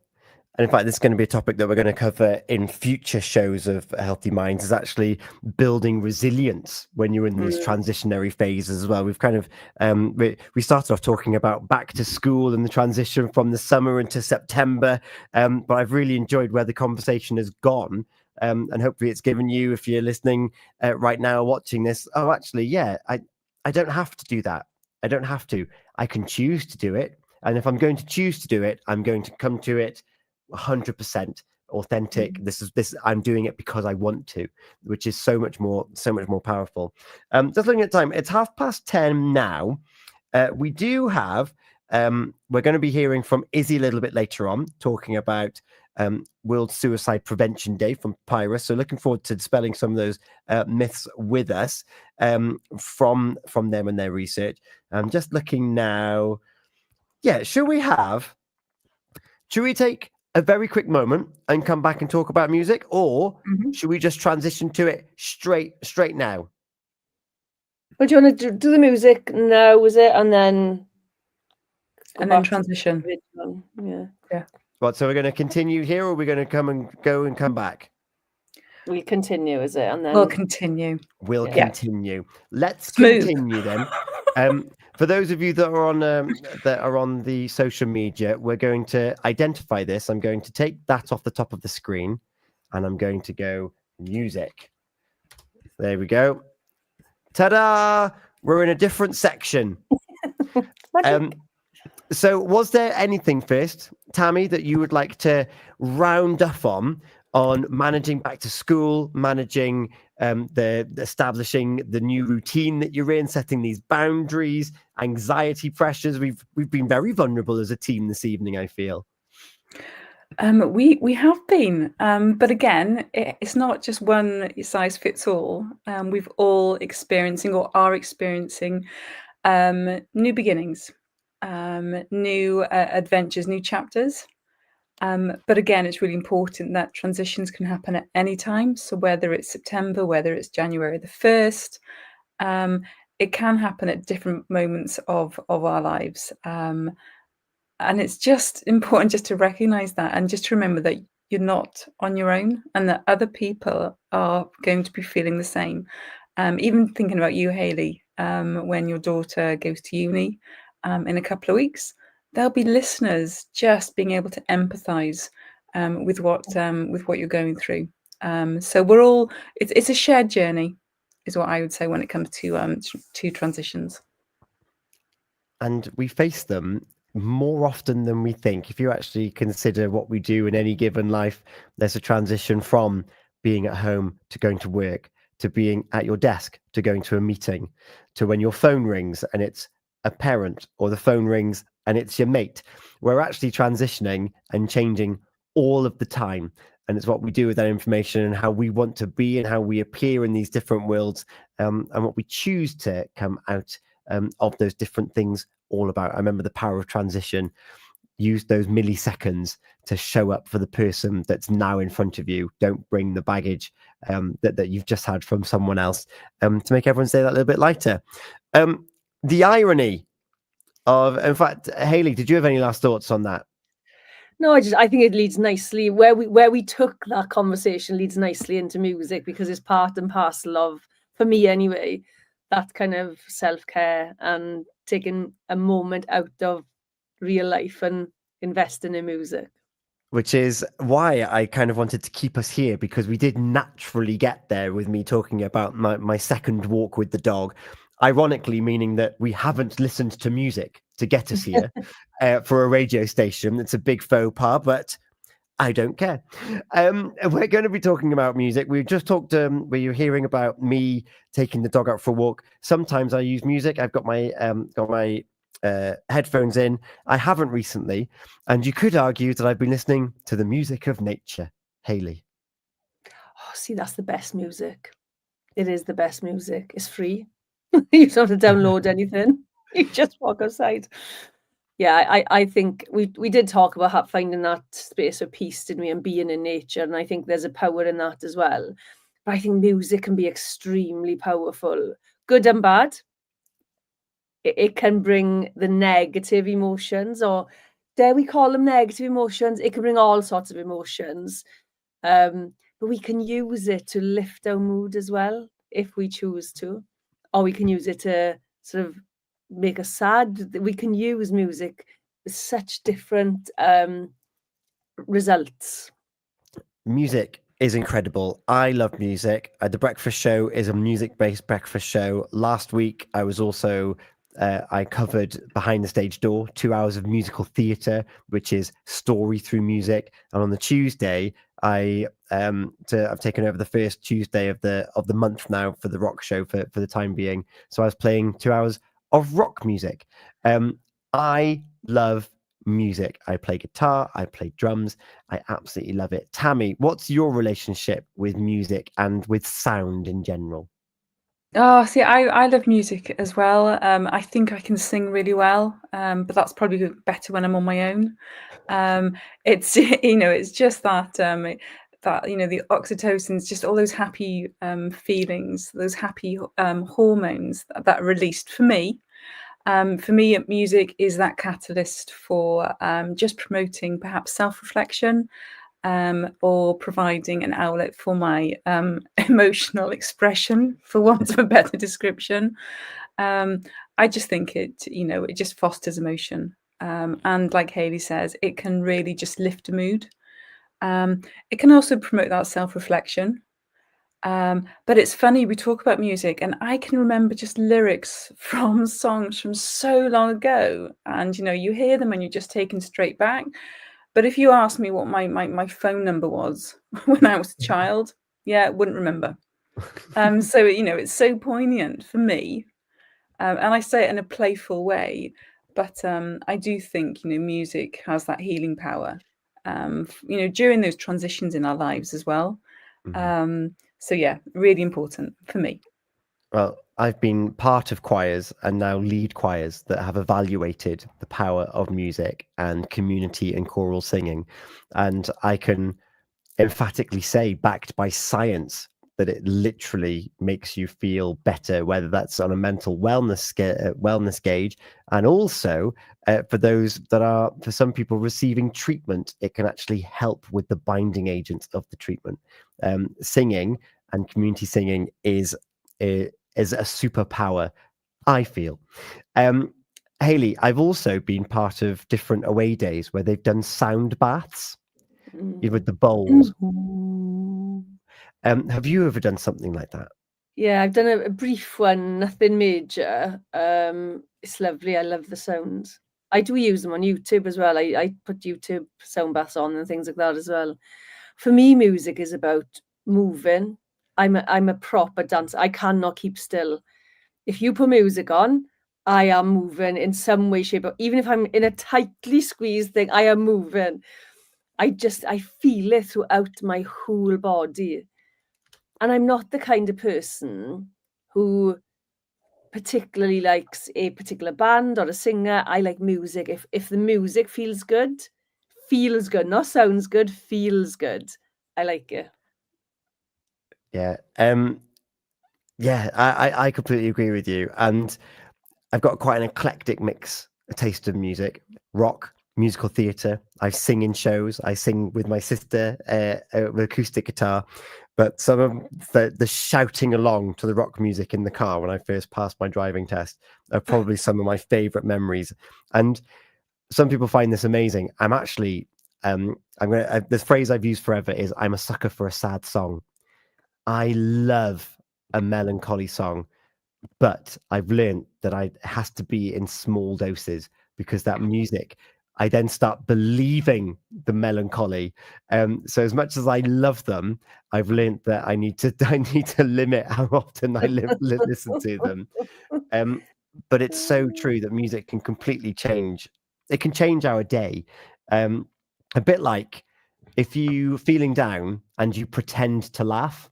And in fact, this is going to be a topic that we're going to cover in future shows of Healthy Minds, is actually building resilience when you're in these transitionary phases as well. We've kind of, we started off talking about back to school and the transition from the summer into September. But I've really enjoyed where the conversation has gone. And hopefully it's given you, if you're listening right now, watching this, oh, actually, yeah, I don't have to do that. I don't have to. I can choose to do it. And if I'm going to choose to do it, I'm going to come to it 100% authentic. This I'm doing it because I want to, which is so much more powerful. Just looking at time, it's 10:30 now. We do have we're going to be hearing from Izzy a little bit later on, talking about World Suicide Prevention Day from Pyrus. So looking forward to dispelling some of those myths with us from them and their research. Just looking now. Yeah, should we take a very quick moment and come back and talk about music, or should we just transition to it straight now? Well, do you want to do the music now, is it? And then transition. Yeah. Right, so we're going to continue here, or we're going to come back? We'll continue, is it? And then We'll continue. We'll Yeah. continue. Let's Smooth. continue then. For those of you that are on the social media, we're going to identify this. I'm going to take that off the top of the screen, and I'm going to go music. There we go. Ta-da! We're in a different section. So was there anything first, Tammy, that you would like to round up on managing back to school, managing establishing the new routine that you're in, setting these boundaries, anxiety pressures? We've been very vulnerable as a team this evening, I feel. We have been, but again, it's not just one size fits all. We've all experiencing or are experiencing new beginnings, new adventures, new chapters. But again, it's really important that transitions can happen at any time. So whether it's September, whether it's January the 1st, it can happen at different moments of our lives. And it's just important just to recognize that, and just to remember that you're not on your own, and that other people are going to be feeling the same. Even thinking about you, Hayley, when your daughter goes to uni in a couple of weeks, there'll be listeners just being able to empathize with what you're going through. So we're all, it's a shared journey, is what I would say when it comes to transitions. And we face them more often than we think. If you actually consider what we do in any given life, there's a transition from being at home to going to work, to being at your desk, to going to a meeting, to when your phone rings and it's a parent, or the phone rings and it's your mate. We're actually transitioning and changing all of the time. And it's what we do with that information, and how we want to be, and how we appear in these different worlds, and what we choose to come out of those different things all about. I remember the power of transition. Use those milliseconds to show up for the person that's now in front of you. Don't bring the baggage that you've just had from someone else, to make everyone say that a little bit lighter. The irony of, in fact, Hayley, did you have any last thoughts on that? No, I think it leads nicely, where we took that conversation leads nicely into music, because it's part and parcel of, for me anyway, that kind of self-care and taking a moment out of real life and investing in music. Which is why I kind of wanted to keep us here, because we did naturally get there with me talking about my second walk with the dog. Ironically, meaning that we haven't listened to music to get us here for a radio station. It's a big faux pas, but I don't care. We're going to be talking about music. We just talked where you're hearing about me taking the dog out for a walk. Sometimes I use music. I've got my headphones in. I haven't recently, and you could argue that I've been listening to the music of nature. Hayley. Oh, see, that's the best music. It is the best music. It's free. You don't have to download anything. You just walk outside. Yeah, I think we did talk about finding that space of peace, didn't we, and being in nature. And I think there's a power in that as well. I think music can be extremely powerful, good and bad. It can bring the negative emotions, or dare we call them negative emotions? It can bring all sorts of emotions. But we can use it to lift our mood as well, if we choose to. Or we can use it to sort of make us sad. We can use music with such different results. Music is incredible. I love music. The Breakfast Show is a music-based breakfast show. Last week, I was also I covered Behind the Stage Door, 2 hours of musical theatre, which is story through music. And on the Tuesday, I've taken over the first Tuesday of the month now for the rock show for the time being. So I was playing 2 hours of rock music. I love music. I play guitar, I play drums. I absolutely love it. Tammy, what's your relationship with music and with sound in general? Oh, see, I love music as well. I think I can sing really well, but that's probably better when I'm on my own. It's it's just that that the oxytocins, just all those happy feelings, those happy hormones that are released for me. For me, music is that catalyst for just promoting perhaps self-reflection, or providing an outlet for my emotional expression, for want of a better description. I just think it just fosters emotion. And like Hayley says, it can really just lift a mood. It can also promote that self-reflection. But it's funny, we talk about music, and I can remember just lyrics from songs from so long ago, and you hear them and you're just taken straight back. But if you ask me what my phone number was when I was a child, yeah, wouldn't remember. So it's so poignant for me, and I say it in a playful way. But I do think music has that healing power. During those transitions in our lives as well. So yeah, really important for me. Well, I've been part of choirs and now lead choirs that have evaluated the power of music and community and choral singing. And I can emphatically say, backed by science, that it literally makes you feel better, whether that's on a mental wellness gauge, and also for some people receiving treatment, it can actually help with the binding agents of the treatment. Singing and community singing is a superpower, I feel. Hayley, I've also been part of different away days where they've done sound baths with the bowls. Have you ever done something like that? Yeah, I've done a brief one, nothing major. It's lovely. I love the sounds. I do use them on YouTube as well. I put YouTube sound baths on and things like that as well. For me, music is about moving. I'm a proper dancer. I cannot keep still. If you put music on, I am moving in some way, shape, or even if I'm in a tightly squeezed thing, I am moving. I feel it throughout my whole body. And I'm not the kind of person who particularly likes a particular band or a singer. I like music. If the music feels good, not sounds good, feels good, I like it. Yeah. Yeah, I completely agree with you. And I've got quite an eclectic a taste of music: rock, musical theatre. I sing in shows. I sing with my sister with acoustic guitar. But some of the shouting along to the rock music in the car when I first passed my driving test are probably some of my favourite memories. And some people find this amazing. I'm actually, the phrase I've used forever is I'm a sucker for a sad song. I love a melancholy song, but I've learned that it has to be in small doses, because that music, I then start believing the melancholy. So as much as I love them, I've learned that I need to limit how often I listen to them. But it's so true that music can completely change. It can change our day. A bit like if you feeling down and you pretend to laugh.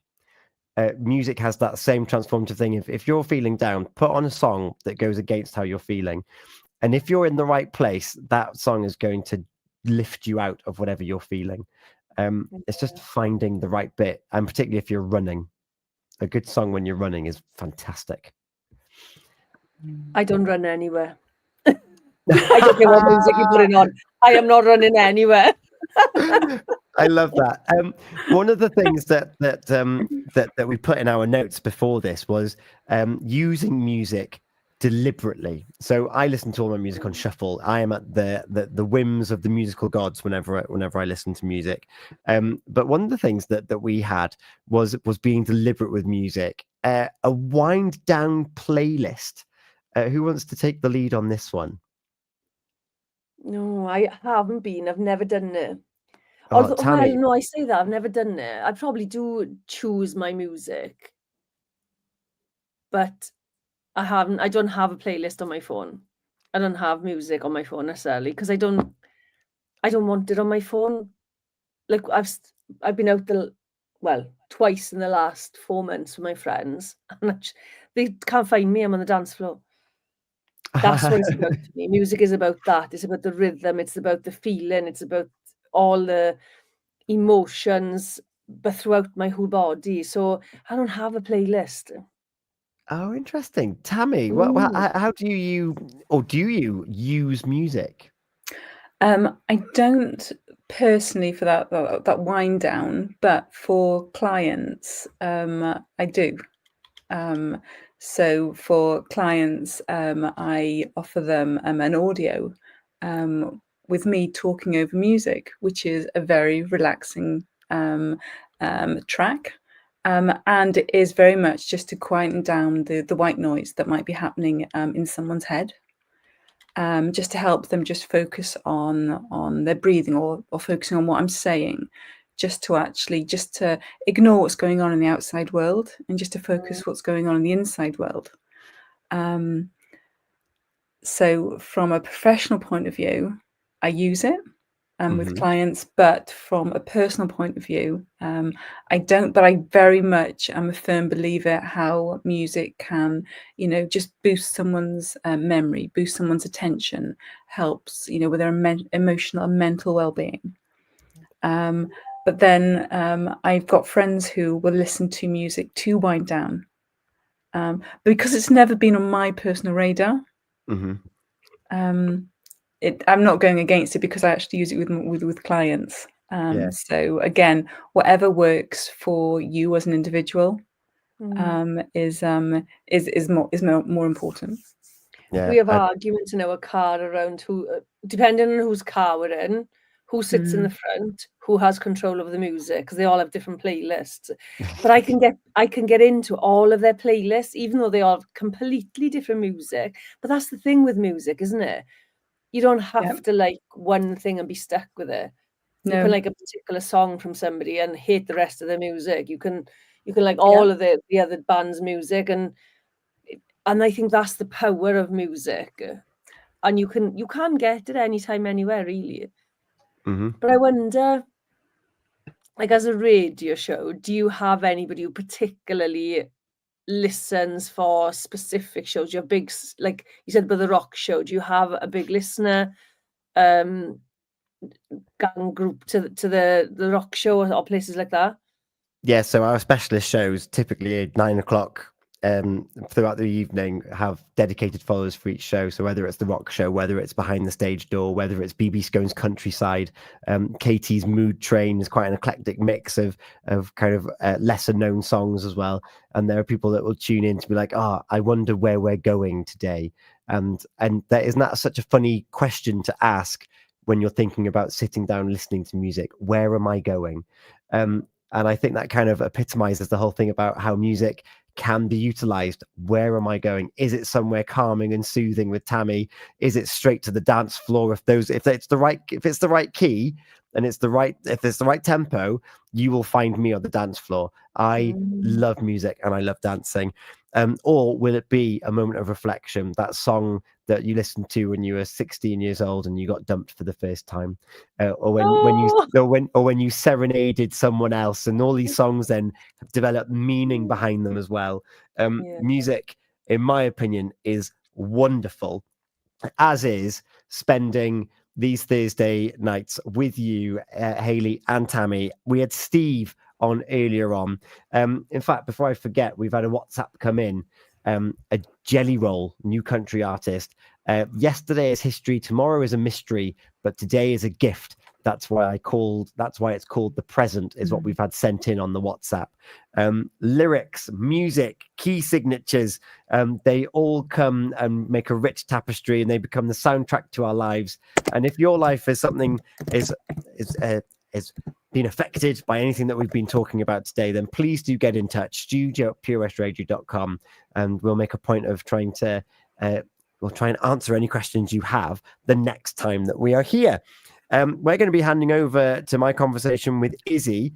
Music has that same transformative thing. If you're feeling down, put on a song that goes against how you're feeling. And if you're in the right place, that song is going to lift you out of whatever you're feeling. It's just finding the right bit, and particularly if you're running. A good song when you're running is fantastic. I don't run anywhere. I don't care what music you're putting on. I am not running anywhere. I love that. One of the things that we put in our notes before this was using music deliberately. So I listen to all my music on shuffle. I am at the whims of the musical gods whenever I listen to music. But one of the things that we had was being deliberate with music. A wind down playlist. Who wants to take the lead on this one? No, I haven't been. I've never done it. Oh, Although, well, Tammy. no, I say that I've never done it. I probably do choose my music, but I don't have a playlist on my phone. I don't have music on my phone necessarily because I don't want it on my phone. Like I've been out twice in the last 4 months with my friends, and they can't find me. I'm on the dance floor. That's what it's about to me. Music is about that. It's about the rhythm. It's about the feeling. It's about all the emotions, but throughout my whole body. So I don't have a playlist. Oh, interesting. Tammy, Mm. how do you use music? I don't personally for that wind down, but for clients, I do. So for clients, I offer them an audio with me talking over music, which is a very relaxing track. And it is very much just to quieten down the white noise that might be happening in someone's head. Just to help them just focus on their breathing or focusing on what I'm saying, just to ignore what's going on in the outside world and just to focus what's going on in the inside world. So from a professional point of view, I use it with clients, but from a personal point of view, I don't. But I very much am a firm believer how music can, just boost someone's memory, boost someone's attention, helps, with their emotional and mental well-being. But then I've got friends who will listen to music to wind down, because it's never been on my personal radar. I'm not going against it because I actually use it with clients. Yeah. So again, whatever works for you as an individual is more important. Yeah. We have arguments in our car around who, depending on whose car we're in, who sits in the front, who has control of the music, because they all have different playlists. But I can get into all of their playlists, even though they all have completely different music. But that's the thing with music, isn't it? You don't have to like one thing and be stuck with it. You can like a particular song from somebody and hate the rest of their music. You can like all of the other band's music, and I think that's the power of music. And you can get it anytime, anywhere, really. But I wonder, like as a radio show, do you have anybody who particularly listens for specific shows? You have big, like you said about the rock show. Do you have a big listener gang group to the rock show or places like that? Yeah, so our specialist shows typically at 9 o'clock throughout the evening have dedicated followers for each show. So whether it's the rock show, whether it's behind the stage door, whether it's BB Scone's Countryside, Katie's Mood Train is quite an eclectic mix of kind of lesser known songs as well. And there are people that will tune in to be like, I wonder where we're going today. And isn't that such a funny question to ask when you're thinking about sitting down listening to music? Where am I going? And I think that kind of epitomizes the whole thing about how music can be utilized. Where am I going? Is it somewhere calming and soothing with Tammy? Is it straight to the dance floor? If it's the right key and if it's the right tempo, you will find me on the dance floor. I love music and I love dancing. Or will it be a moment of reflection? That song that you listened to when you were 16 years old and you got dumped for the first time, or when you serenaded someone else, and all these songs then have developed meaning behind them as well. Music, in my opinion, is wonderful, as is spending these Thursday nights with you, Hayley and Tammy. We had Steve on earlier on. In fact, before I forget, we've had a WhatsApp come in. A Jelly Roll, new country artist. Yesterday is history, tomorrow is a mystery, but today is a gift. That's why it's called The Present, is what we've had sent in on the WhatsApp. Lyrics, music, key signatures, they all come and make a rich tapestry, and they become the soundtrack to our lives. And if your life is something is been affected by anything that we've been talking about today, then please do get in touch, studio@purewestradio.com, and we'll make a point of trying to we'll try and answer any questions you have the next time that we are here. We're going to be handing over to my conversation with Izzy.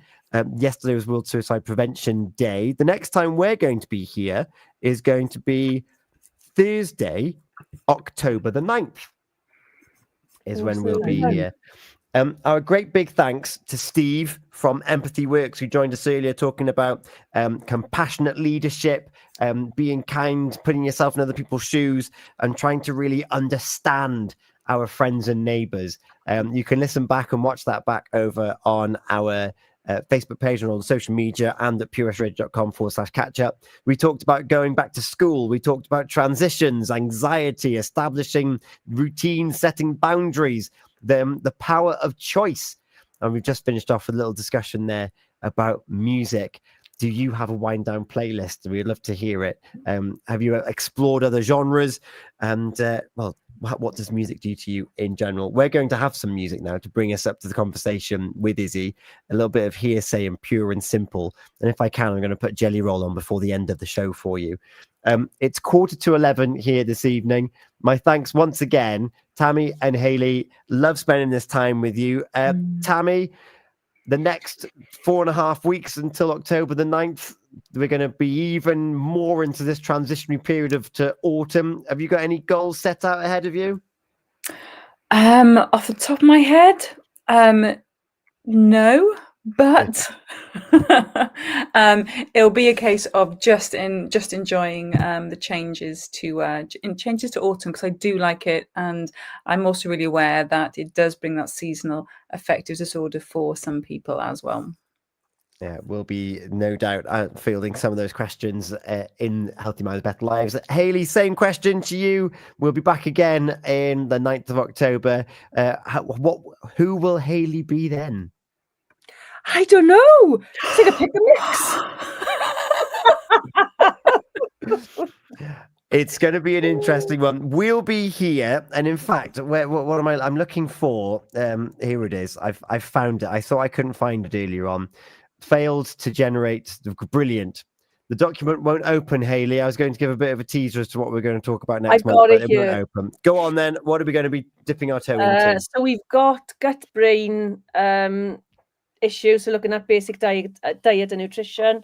Yesterday was World Suicide Prevention Day. The next time we're going to be here is going to be Thursday, October the 9th, is when we'll be here. Our great big thanks to Steve from Empathy Works, who joined us earlier talking about compassionate leadership, being kind, putting yourself in other people's shoes, and trying to really understand our friends and neighbors. You can listen back and watch that back over on our Facebook page and on social media, and at purewestradio.com/catch up. We talked about going back to school. We talked about transitions, anxiety, establishing routine, setting boundaries, the power of choice. And we've just finished off with a little discussion there about music. Do you have a wind down playlist? We'd love to hear it. Have you explored other genres? And what does music do to you in general? We're going to have some music now to bring us up to the conversation with Izzy. A little bit of hearsay and pure and simple. And if I can, I'm going to put Jelly Roll on before the end of the show for you. It's 11:15 here this evening. My thanks once again, Tammy and Hayley. Love spending this time with you. Tammy, the next 4.5 weeks until October the 9th, we're going to be even more into this transitionary period to autumn. Have you got any goals set out ahead of you? Off the top of my head, no, but it'll be a case of just enjoying the changes to autumn, because I do like it, and I'm also really aware that it does bring that seasonal affective disorder for some people as well. Yeah, we'll be no doubt fielding some of those questions in Healthy Minds, Better Lives. Hayley, same question to you. We'll be back again in the 9th of October. Who will Hayley be then? I don't know. It's like a pick a mix. It's going to be an interesting one. We'll be here, and in fact, what am I? I'm looking for. Here it is. I've found it. I thought I couldn't find it earlier on. Failed to generate. Brilliant. The document won't open, Hayley. I was going to give a bit of a teaser as to what we're going to talk about next month, but it won't open. Go on then. What are we going to be dipping our toe into? So we've got gut-brain issues, so looking at basic diet and nutrition,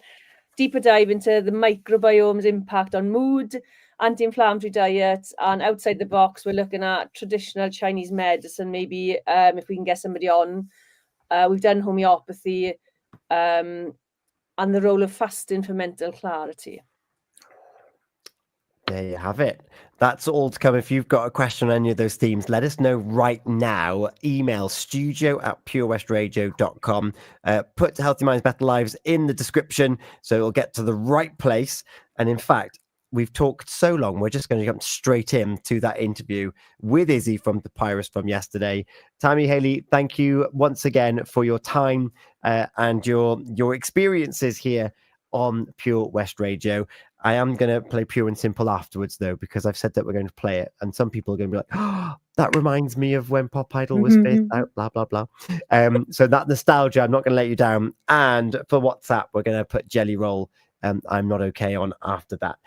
deeper dive into the microbiome's impact on mood, anti-inflammatory diet, and outside the box, we're looking at traditional Chinese medicine, maybe if we can get somebody on. We've done homeopathy, and the role of fasting for mental clarity. There you have it. That's all to come. If you've got a question on any of those themes, let us know right now. Email studio@purewestradio.com. Put Healthy Minds, Better Lives in the description so it'll get to the right place. And in fact, we've talked so long, we're just going to jump straight into that interview with Izzy from Papyrus from yesterday. Tammy, Hayley, thank you once again for your time and your experiences here on Pure West Radio. I am going to play Pure and Simple afterwards, though, because I've said that we're going to play it. And some people are going to be like, oh, that reminds me of when Pop Idol was first out, blah, blah, blah. So that nostalgia, I'm not going to let you down. And for WhatsApp, we're going to put Jelly Roll, I'm Not Okay on after that.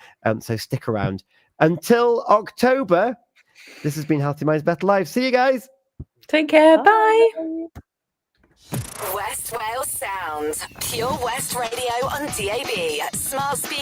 So stick around. Until October, this has been Healthy Minds, Better Lives. See you guys. Take care. Bye. West Wales Sound. Pure West Radio on DAB. Smart speed.